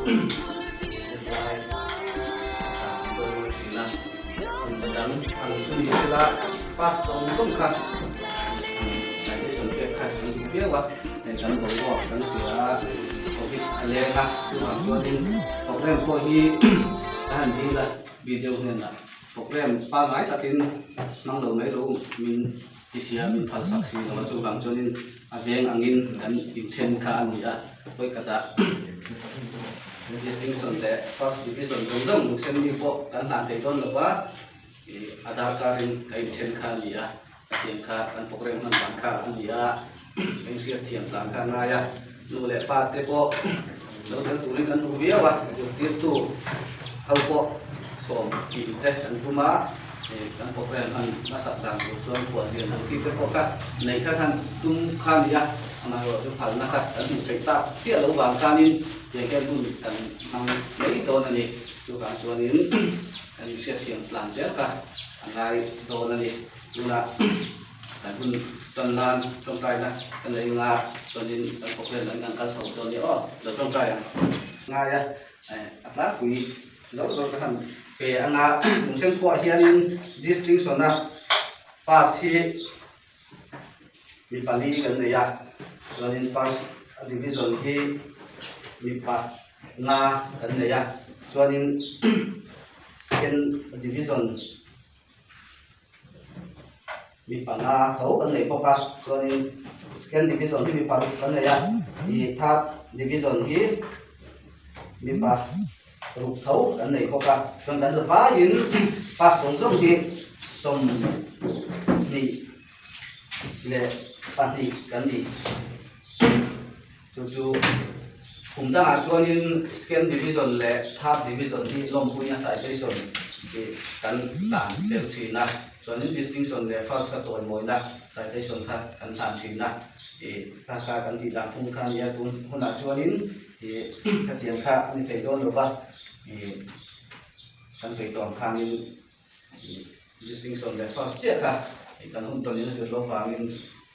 Lai tôi sila dan ang suni sila pas song kan saya sungke kan dia wa dan bawa dan sila covid alega cuma tuanin program ko hi tahan di la video na program pa ngai takin nang lo mai ro min tisia min phal saksi la chu bang chonin aveng angin dan inthen kha an ya koi kata distinction the first division dong sen ni po kan han te don lo wa Aadhaar card in kai inthen kha ya thiam kha kan program han ban kha an ya eng sia thiam tang kha na ya nu le pa te po lo dan tu rin kan ru bia wa ju ti tu hau po som ki te kan kuma kan program han masa dang lu chuan ko hian han ti te po ka nei kha kan tum khan ya ama ro ju phal na kha kan mu thei ta ti lo wang kanin ye ken bun kan mang nei to na ni chu ka chuan in kan sia thiam plan cher ka angai to na ni tuna kan bun ton lan trong trai na kan nei nga chuan in kan program kan kan sau to ni o lo trong trai nga ya atla kui lo ka han pe anga mungsen ko hianin distinction na pass hi mi pali kan ne ya chuanin first division hi mi pa na kan ne ya chuanin second division mi pa na tho kan nei poka chuanin second division hi mi pa kan ne ya i third division hi mi pa rục thấu kan nei poka chuan kan fa in pas song song hi som ni le pani kan ni chu kumda chuanin second division le third division hi lompuina citation ki kan tan tel thina chuanin distinction le first ka ton moina citation kha kan tan thina ta ka kan ti la phung khan ya tun huna chuanin ka tiang kha ni thei don lo wa kan soi ton khanin distinction le first che kha kan hun ton ni se lo wangin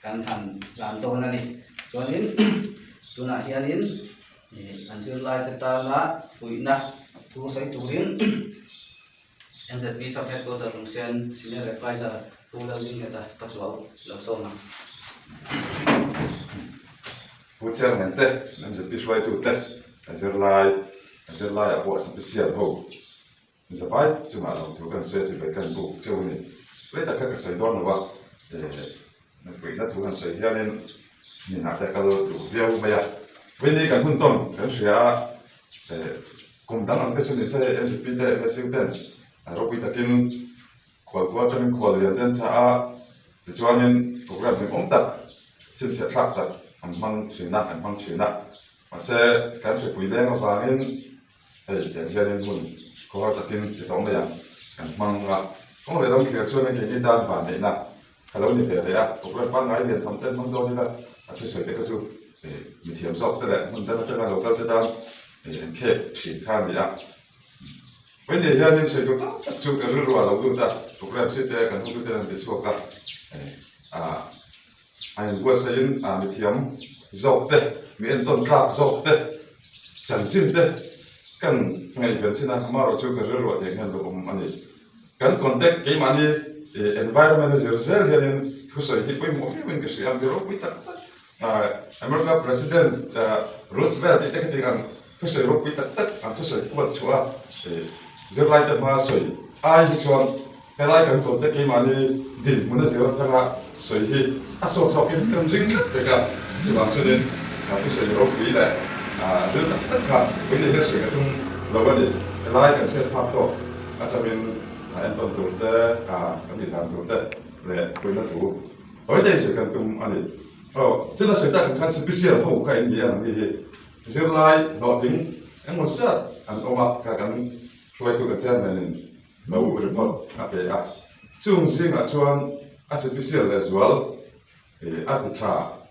kan han lan don na ni chuanin tuna hianin an sir lai ta na fuina tu sai turin MZP sub headquarter Lungsian senior advisor tu la ling ta pachuau lo so na Pucang nanti, MZP suai tu teh, asir lai apa spesial ho. Sampai cuma orang tu kan saya sebutkan bu jauh ni. Letak ke saya don apa, nak tu kan saya ni ni nak kalau tu dia bayar. Ini kan punton kan saya kumdang angkat sini saya MZP deh masih dan. Robi takin kuat macam kuat yang dan saya tujuanin program yang tak, cuma saya tak. Mang China, masa kan saya pilih ngabangin, yang jadi pun kau takin kita orang yang kan mang lah, kalau kita orang kira cuman yang kita dan pan ni nak, kalau ni ya, program pan ngai dia tamten mang doi lah, aku saya tu medium sok tu dah, mun dah macam lokal tu dah, ke China ni ya. When dia jadi saya tu tak cukup keluar lalu dah, program saya kan tu dah dicukup anh vừa xây dựng bị thiếm dọc tê miền tôn khap dọc tê chẳng chim tê cần ngày gần xin anh mà rồi chưa có rồi thì anh được anh ấy cần contact cái mà đi environment is yourself hiện khu sở hữu với mỗi mình cái sự am hiểu biết tất America President Roosevelt thì cái tiếng khu sở hữu biết tất anh khu sở hữu bất chúa giờ lại tập mà sở ai thì chọn cái lại cần contact cái mà đi đi muốn là gì đó所以所所跟跟人这个对吧？所以不是有回来就是他回来的水中，如果你来跟些差不多，这边安顿做的跟你谈做的来回来做，而且是跟东安的这个水大家看是必须要后开一样的，就是来老丁，我是我嘛刚说一个这样的人，老五的话对中心专as official as well at the top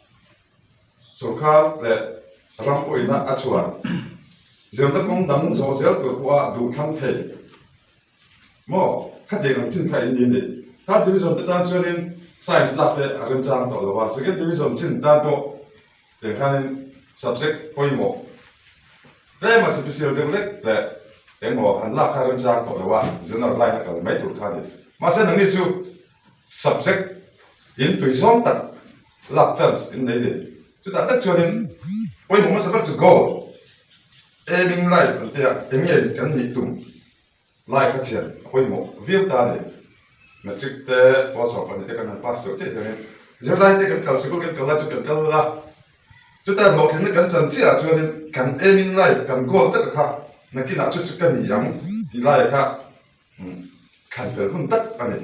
so ka le ram ko ina achuan zem ta kong dang so sel ko kwa du thang the mo kha de ng chin khai ni ni ta division ta tan chuanin science lab le aram chang to lo wa second division chin ta to de khanin subject poimo đây mà special được đấy là em bảo hắn là karen trang của là dân ở lại là cái mấy tuổi khai đi mà sẽ năng chú subject in tùy zone tận lectures in đây đi chúng ta tất cho nên ôi một sẽ bắt to go aiming life thì em nghe cái gì tung life cái chuyện ôi một viết ta này metric te post op anh cái này pass rồi chứ nên giờ lại thì cái sự cái lại cho cái là chúng ta nói cái chân chỉ là cho nên cái aiming life cái goal tất cả nên khi nào chút cái gì giống thì lại cái cần phải phân tích anh ấy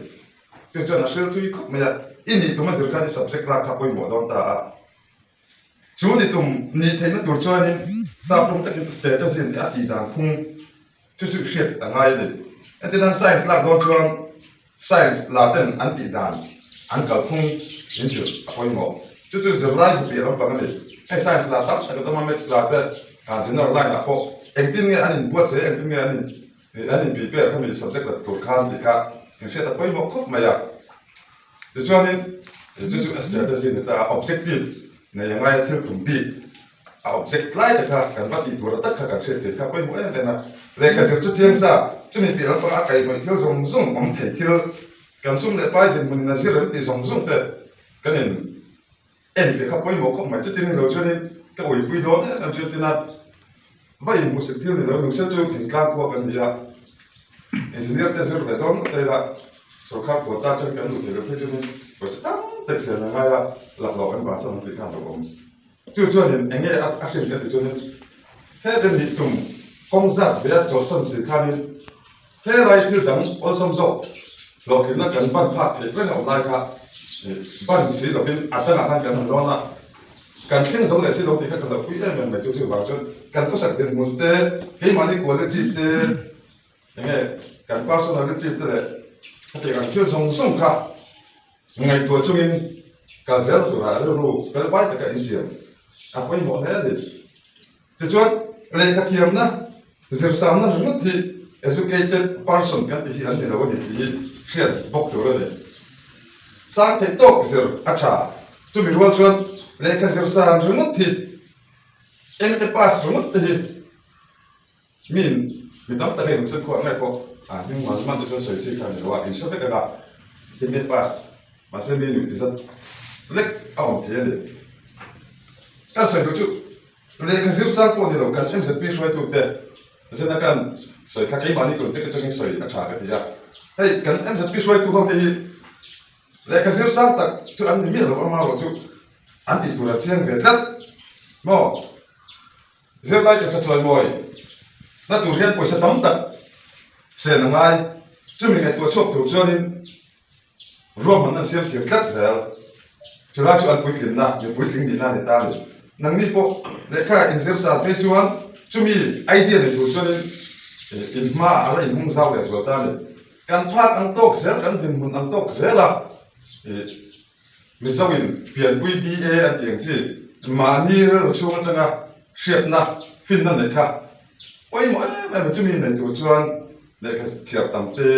cho nó sẽ tùy khúc mà ini tụi mình cái subject là các bộ đó ta chú thì tụi ni thấy nó tuổi cho nên sao trong cái status hiện tại thì đang không chút chút shit ở ngay đấy anh thì đang science là đó cho science là tên anti đàn anh cả không những chuyện quay mỏ chút chút giờ lại bị làm bằng này anh science là tắt cái đó mà maths là tên general line là có anh tin nghe anh buat saya anh tin nghe anh bị bể cái subject là tuổi khăn thì cả những chuyện là quay mỏ khúc mà cho nên chút chút status hiện tại objective này yang lain theo cùng bị object lain là cái vật đi tuổi tất cả các sự thì các quay mỏ này là lấy cái sự chút riêng sao cho nên bị làm bằng cái mà theo dòng dòng ông thầy theoการสุ่มเลยไปถึงมันน่าจะเริ่มตีสองสุ่มแต่ก็เนี่ยเอ็นที่เขาไปหมกเขาหมายจุดที่นี่เราช่วยนี่ก็อุ่ยปุยโดนเนี่ยเราช่วยที่นั่นไม่มุสิที่นี่เราหนุ่มเชื่อจุดถึงกลางกว่ากันดีอ่ะเอ็นจิเนียร์แต่สุดเลยต้องแต่ละสุขภาพปวดตาจนกันดูที่เราเพื่อจุดนี้ก็สุดท้ายแต่เสียงอะไรอ่ะหลักหลอกกันบาสมันติดข้างตัวผมจุดช่วยเนี่ยอย่างเงี้ยอักเสบกันติดจุดนี้แค่เป็นนิตุ่มกงจัดเวลาจดสั่นสิขานี่แค่ไรที่ดังอสมโซเราเห็นนักการบ้านภาคเอกเป็นอะไรครับบ้านสีเราเป็นอัตราการกันร้อนละการขึ้นสองเลยสีเราที่เขาเราคุยได้มันไม่จุดที่ว่าจนการก็สักเดือนมุนเตะให้มาที่กวนเลยที่เตะยังไงการป้าสนาเลยที่เตะแต่การเชื่อส่งส่งครับไงตัวช่วงการเสียตัวอะไรรู้ก็ไปแต่การอินเสียงอ่ะไปหมดแล้วดิแต่ชวนเลยกระเทียมนะเสียสามนั้นมันที่ educated person กันที่อันนี้เราว่าที่เขียนบอกตัวเลยสร้างที่โต๊ะเสืออาชาจุดมีวันชวนเลยก็เสือสร้างจุดนั้นที่เอ็นจะpassจุดนั้นที่มีตั้งแต่เรื่องสักคนไม่พอยังมันจะสวยจริงกันหรือว่าอินชอบได้กันที่ไม่ pass มาเส้นมีอยู่ที่สักเล็กเอาที่เลยก็สวยดูจุดเลยก็เสือสร้างคนนี้เรากันเอ็มจะพิสูจน์ตัวเองเช่นนั้นสวยข้ากี่มันนี่คนที่ก็จะสวยอาชากันที่จะเฮ้ยกันเอ็มจะพิสูจน์ตัวเขาที่เลยก็เสียสารตักจุดอันนี้เราเอามาเราจุดอันที่ตัวเชียงเกิดขึ้นโม่เสียไล่จะช่วยมวยนั่นตัวเรียนป่วยสะท้อนตักเสียงไงจุดมีไงตัวชกตัวช่วยนี่รวมมันนั่นเสียงเกิดขึ้นเสียจุดละจุดอันป่วยขึ้นนะอยู่ป่วยขึ้นดีน่าในตาเลยนั่งนี่พวกเลยข้าอินเสียสารไปชวนจุดมีไอเดียในตัวช่วยนี่อินมาอะไรอินมุ่งเศร้าเลยสุดท้ายเลยการพาดอันโต๊ะเสียกันถึงมุนอันโต๊ะเสียละมิสวินเปลี่ยนปุยบีเออันเดียงสิมานี่เราช่วงจังอ่ะเสียบนะฟินนั่นเลยค่ะโอ้ยมันมันจะมีในตัวชวนเด็กเสียบตามเตะ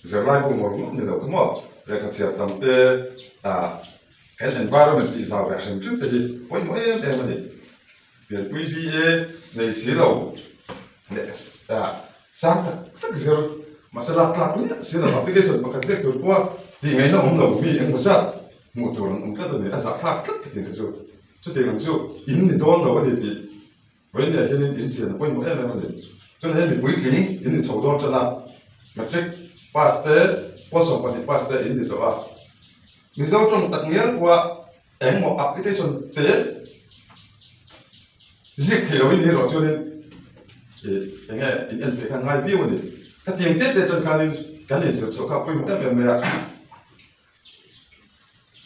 เสียบไล่พวกมันนี่เราทั้งหมดเด็กเสียบตามเตะเห็น environment ที่สาวแบบเช่นจุดที่โอ้ยมันนี่เปลี่ยนปุยบีเอในสีเราเนี่ยสร้างตั้งเสียmasalah kelaknya sih lah aplikasi makasih tu kuat di mana orang lalu mi yang besar motor orang kita tu ni asal kelak kita tu tu dengan tu ini doang lalu diaวันนี้เห็นอินเดียนะพวกมันเองเลยจนเห็นมีปุ๋ยขิงอินเดียชาวดอนจนละมาเช็คพาสเตอร์พอส่งไปที่พาสเตอร์อินเดียตัวมีเจ้าจงตัดเงี้ยว่าเอ็งบอกแอปพลิเคชันเตะซิกเขียวนี่เราจนยังไงอินเดียเป็นง่ายพี่วันนี้ถ้าเตียงเตะจนการนี้สุดๆครับพวกมันเองเลย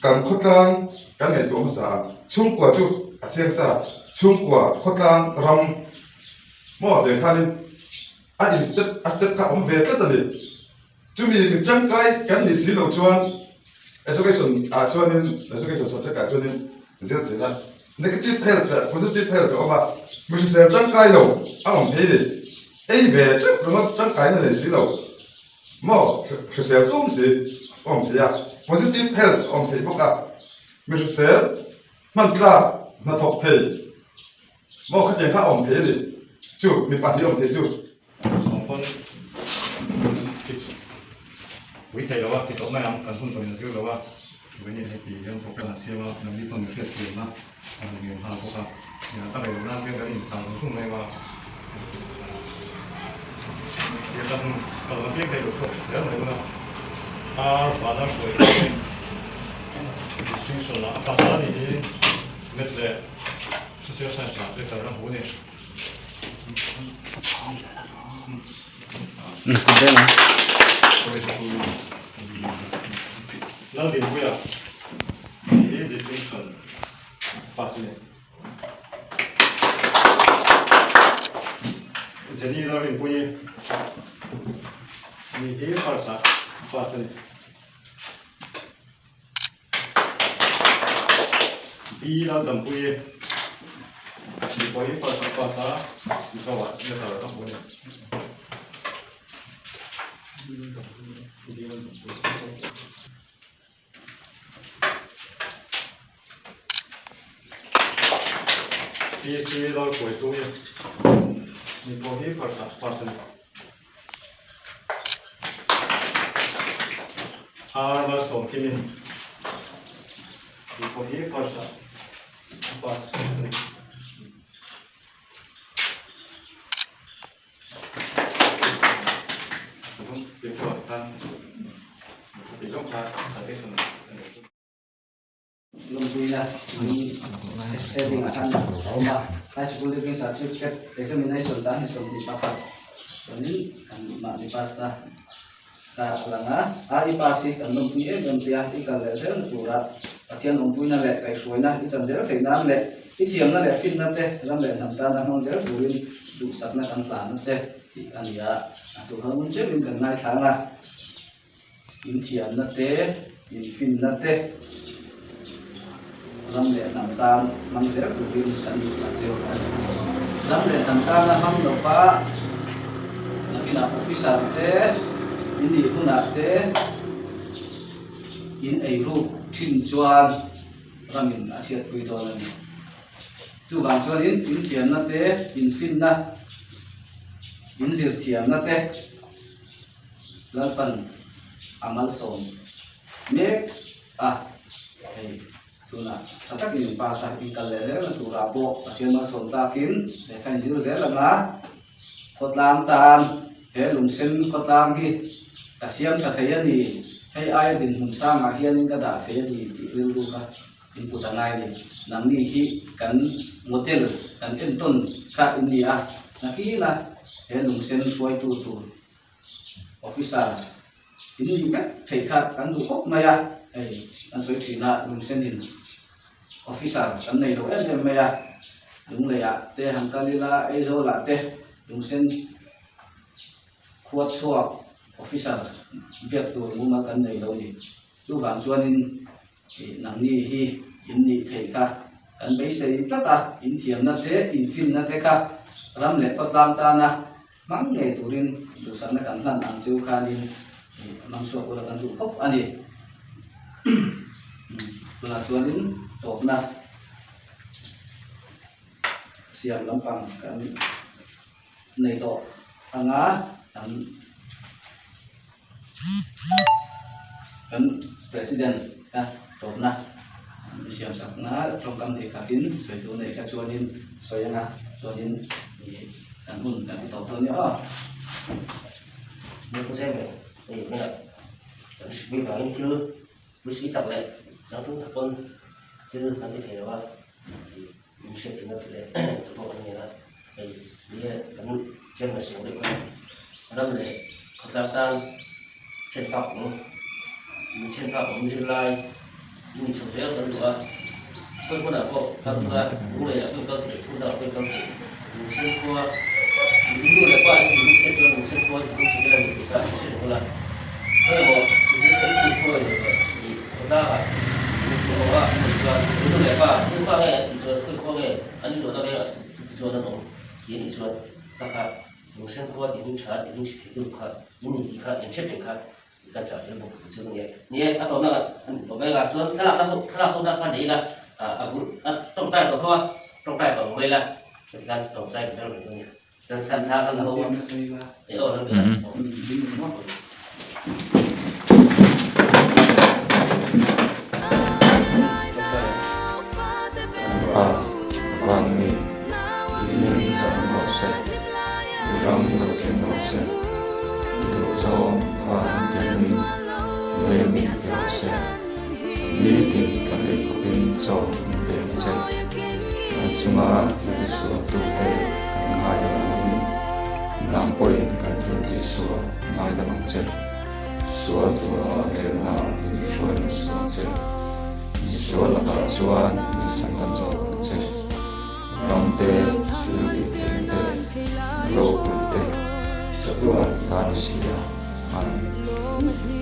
การคุยกันการเห็นตัวมันสาชุ่มกว่าจุดอาเชียงสาชุ่มกว่าคุยกันรำมั่วเดี๋ยวการนี้อีกสเต็ปข้าผมเวทแล้วนี่จุมีจังไกกันนี้สิเราชวนeducation ชวนนี่ education สอนชวนนี่เรื่องนี้นะ negative health positive health ออกมาไม่ใช่เสียจังไกเราผมเห็นดิไอ้เวทเรามาจังไกนั่นเลยสิเรามั่วเสียตุ้มสิผมเห็นpositive health ผมเห็นพวกไม่ใช่เสียมันกล้ามาถกเทมั่วเขาเจอข้าผมเห็นดิ chú mi pa thiom thế chú con quý thầy đó thì tối nay ông cần phân tổ chức đó với những cái gì ông có là xem là đi phân biệt tiền mà nhiều hàng có cả nhà ta đều làm cái đấy thằng xuống này vào dia kan kalau nanti kayak gitu ya mereka pada kue sing sola apa salah ini mesle sosial saya sampai sekarang boleh Sudah lah. lalu dia ya ini distinction pasti jadi lalu punya ini farsa pasti bila dan punya di punya farsa bisa buat dia tahu tak punya ini lalu kue punya ni punya farsa pasti armas som kini ni punya farsa pasti Lumpuya ini setting akan rumah high school living certificate examination sah di papat ini kan mak di pasta tak langa ari pasi kan lumpuya dan siah ikan lesen surat atian lumpuya le kai suina i chanjel theinan le i thiam na le fin na te ram le nam ta na hong jel burin du sak na kan plan na che ti ania tu hamun je min kan nai thanga in thiam na te in fin na te ram le nam tam mang jel burin kan du sak jel ram le nam ta na ham lo pa nakina officer te ini huna te in ei ru thin chuan ramin asiat pui do lan tu bang chuan in thiam na te in fin na in zir thiam na te lalpan amal som me hei tuna tatak in pa sa in kal le na tu ra bo asian ma som ta kin le khan zir zel la ma khotlam tan he lung sen khotlam gi asiam tha thei ani hei ai din hun sa nga hian in ka da thei ani ti ril du ka in putangai ni nam ni hi kan motel kan enton ka india nakila he lung sen suai tu officer ini ka thei kha kan du ok maya ei an soi thina lung sen in officer kan nei lo em maya lung le ya te han kalila ei zo la te lung sen khuat suak officer biak tu muma kan nei lo ni tu bang chuan in nang ni hi in ni thei kha kan bei sei tata in thiam na te in fin na te kha ram le patlam ta na mang nge turin du san na kan hlan ang chu khanin mang so ko kan du khop ani tuna chuan in top na siam lampang kan nei to anga kan presiden top na siam sak na trong kam the khakin soi tu nei ka chuan in soyanga chuan in kan hun kan to to ni như cô xem này thì cái này vi phạm những chưa với sĩ tập lệ giáo dục thằng con chưa thành cái thể đó thì mình sẽ tìm được để cho bọn này là thì bây cái trên là sử dụng cái năm lệ học tập tan trên pháp cũng mình trên pháp cũng như lai mình sống dễ hơn nữa tôi có đã có các bạn cũng là tôi có thể thu được tôi có thể mình sẽ qua dulu lepas ini saya tuan saya tuan itu segala kita saya mula saya mau ini itu pun di kota ini orang dulu lepas itu kau itu kau ani tu tak ada tuan itu ini tuan kakak saya tuan ini cari ini itu kah ini kah yang cepat kah kita cari yang betul ni atau mana tuan kalau kau dah sadar lah aku trong tay của tôi trong tay của người là kan trong tay của tôi Thành thang là Hindi không na sa ila. thì ổn Ừ. hơn. Hindi mo. Và vàng mi liên dòng ngõ xe rong đầu tiên ngõ xe đồ gió và tiền lên ngõ xe lý tình cả lệ của bên dòng đèn xe chúng ta đi xuống tu tây càng hai đồng làm bồi càng thường đi xuống hai đồng xe xuống tu ở na đi xuống xe xuống là cả xuống đi sang tận dòng xe Ramte, Kirite, Lokute, Saduan Tansia, An